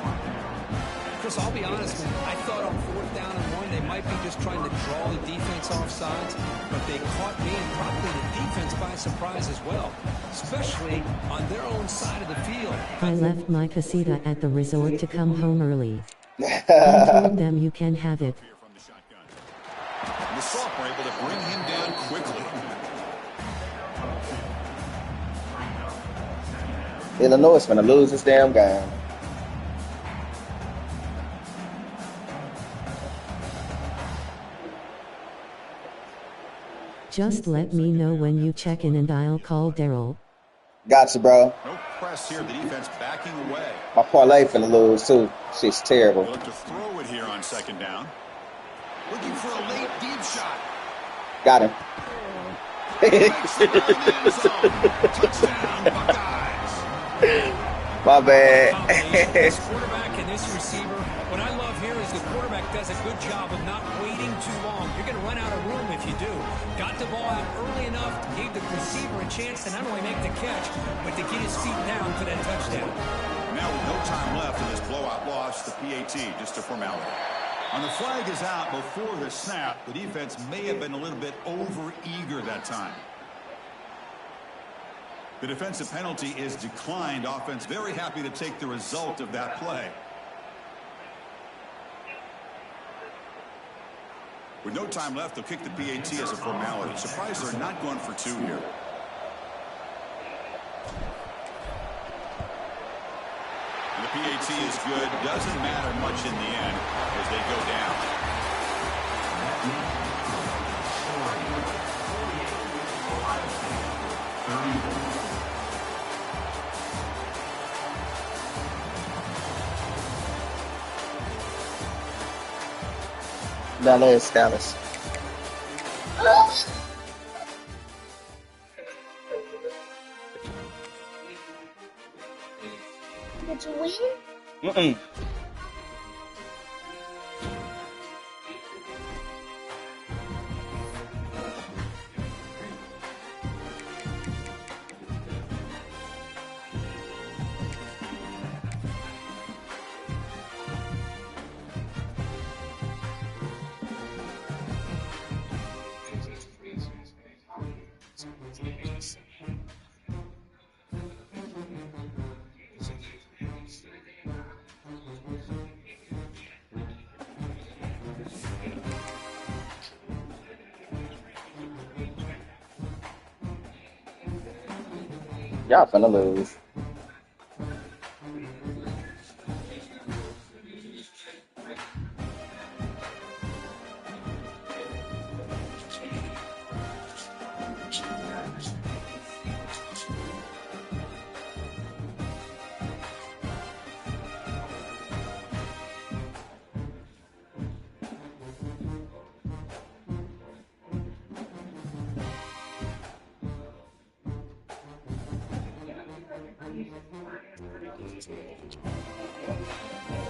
Chris, I'll be honest, man. I thought on 4th down and 1, they might be just trying to draw the defense off sides, but they caught me and probably the defense by surprise as well, especially on their own side of the field. I left my casita at the resort to come home early. I told them you can have it. Here from the shotgun. And the sophomore able to bring him down quickly. Illinois is gonna lose this damn game. Just let me know when you check in and I'll call Daryl. Gotcha, bro. Nope. press here. The defense backing away. My parlay finna lose too. Shit's terrible. Look to throw it here on second down. Looking for a late deep shot. Got him. Touchdown, Buckeyes. My bad. This quarterback and this receiver, what I love here is the quarterback does a good job of not waiting too long. You're going to run out of room if you do. Got the ball out early enough, gave the receiver a chance to not only make the catch, but to get his feet down for that touchdown. Now with no time left in this blowout loss, the PAT, just a formality. And the flag is out before the snap. The defense may have been a little bit over-eager that time. The defensive penalty is declined. Offense very happy to take the result of that play. With no time left, they'll kick the PAT as a formality. Surprised they're not going for two here. And the PAT is good. Doesn't matter much in the end as they go down. Dallas, Dallas. Did you win? Mm-mm. Y'all finna lose.